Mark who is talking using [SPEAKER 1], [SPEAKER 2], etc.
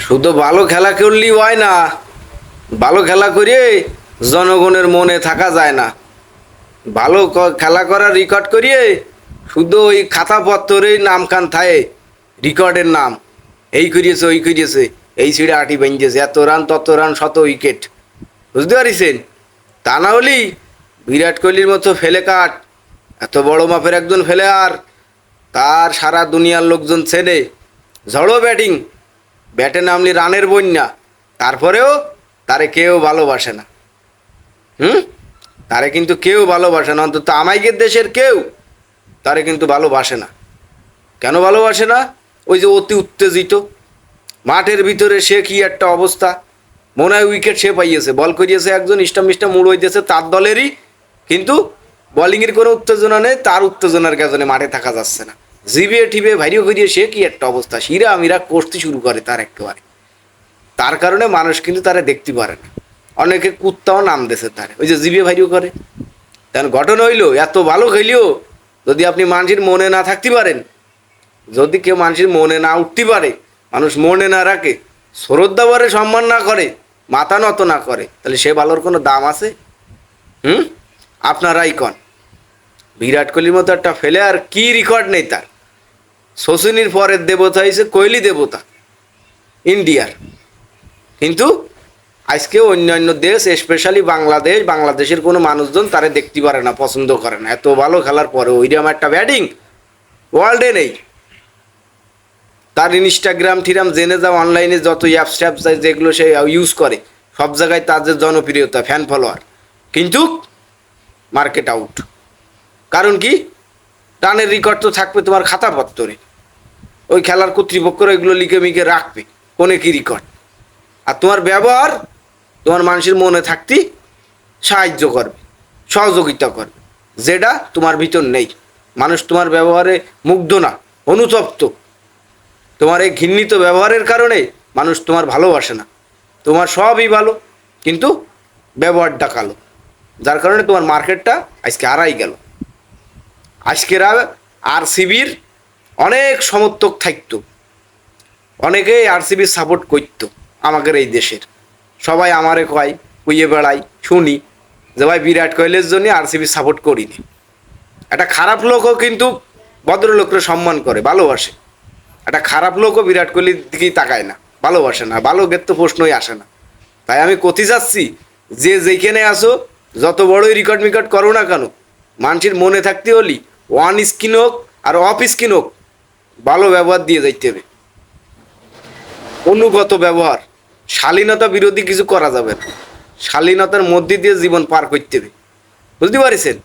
[SPEAKER 1] শুধু ভালো খেলা করলেই হয় না, ভালো খেলা করে জনগণের মনে থাকা যায় না। ভালো খেলা করার রেকর্ড করিয়ে শুধু ওই খাতাপত্তরেই নাম কান থায়, রেকর্ডের নাম এই করিয়েছে ওই করিয়েছে, এই ছিঁড়ে আটি ভেঙেছে, এত রান তত রান শত উইকেট। বুঝতে পারিছেন? তা না হলেই বিরাট কোহলির মতো ফেলে কাট, এত বড় মাপের একজন ফেলে, আর তার সারা দুনিয়ার লোকজন চেনে। ঝড়ো ব্যাটিং, ব্যাটে নামলি রানের বন্যা, তারপরেও তারে কেউ ভালোবাসে না। হুম, তারে কিন্তু কেউ ভালোবাসে না, অন্তত আমাইগের দেশের কেউ তারে কিন্তু ভালোবাসে না। কেন ভালোবাসে না? ওই যে অতি উত্তেজিত মাঠের ভিতরে, সে কি একটা অবস্থা, মনে হয় উইকেট সে পাইয়েছে, বল করিয়েছে একজন ইস্টাম মিস্টাম মুড় হইতেছে তার দলেরই, কিন্তু বলিংয়ের কোনো উত্তেজনা নেই, তার উত্তেজনার কারণে মাঠে থাকা যাচ্ছে না। জিবিয়ে ঠিবে ভাইরিও করিয়ে সে কি একটা অবস্থা, শিরা মিরা করতে শুরু করে তার একেবারে। তার কারণে মানুষ কিন্তু তারা দেখতে পারে না, অনেকে কুত্তাও নাম দেশে তারে, ওই যে জিবিয়ে ভাইরিও করে। তেমন ঘটনা হইলো, এত ভালো খেলিও যদি আপনি মানুষের মনে না থাকতে পারেন, যদি কেউ মানুষের মনে না উঠতে পারে, মানুষ মনে না রাখে, শ্রদ্ধা ভরে সম্মান না করে, মাথা নত না করে, তাহলে সে ভালোর কোনো দাম আছে? হুম, আপনারাই কন। বিরাট কোহলির মতো একটা ফেলে আর কি রেকর্ড নেই তার। শচীনের পরের দেবতা হয়েছে কোহলি দেবতা ইন্ডিয়ার, কিন্তু আজকে অন্যান্য দেশ, স্পেশালি বাংলাদেশ, বাংলাদেশের কোনো মানুষজন তারে দেখতে পারে না, পছন্দ করে না। এত ভালো খেলার পরে ওইরকম একটা ব্যাটিং ওয়ার্ল্ডে নেই। তার ইনস্টাগ্রাম ঠিরাম জেনে যাও, অনলাইনে যত অ্যাপস ট্যাপস যেগুলো সে ইউজ করে, সব জায়গায় তার যে জনপ্রিয়তা, ফ্যান ফলোয়ার, কিন্তু মার্কেট আউট। কারণ কি? রানের রেকর্ড তো থাকবে তোমার খাতাপত্তরে, ওই খেলার কর্তৃপক্ষরা এগুলো লিখে মিখে রাখবে কোনে কি রেকর্ড। আর তোমার ব্যবহার তোমার মানুষের মনে থাকতে সাহায্য করবে, সহযোগিতা করবে, যেটা তোমার ভিতর নেই। মানুষ তোমার ব্যবহারে মুগ্ধ না, অনুতপ্ত। তোমার এই ঘৃণিত ব্যবহারের কারণে মানুষ তোমার ভালোবাসে না। তোমার সবই ভালো, কিন্তু ব্যবহারটা কালো, যার কারণে তোমার মার্কেটটা আজকে হারাই গেল। আজকের আরসিবির অনেক সমর্থক থাকতো, অনেকেই আরসিবির সাপোর্ট করতো আমাদের এই দেশের। সবাই আমারে কয়, কুইয়ে বেড়াই, শুনি যে ভাই বিরাট কোহলির জন্য আরসিবির সাপোর্ট করিনি। একটা খারাপ লোকও কিন্তু ভদ্রলোককে সম্মান করে, ভালোবাসে। একটা খারাপ লোকও বিরাট কোহলির দিকেই তাকায় না, ভালোবাসে না, ভালো গেত তো প্রশ্নই আসে না। তাই আমি কথি যাচ্ছি, যে যেখানে আসো, যত বড়ই রেকর্ড মিকর্ড করো না কেন, মানুষের মনে থাকতে হলি ওয়ান স্কিন হোক আর অফ স্কিন হোক, ভালো ব্যবহার দিয়ে যাইতে হবে। অনুগত ব্যবহার, শালীনতা বিরোধী কিছু করা যাবে না, শালীনতার মধ্যে দিয়ে জীবন পার করতে হবে। বুঝতে পারছেন?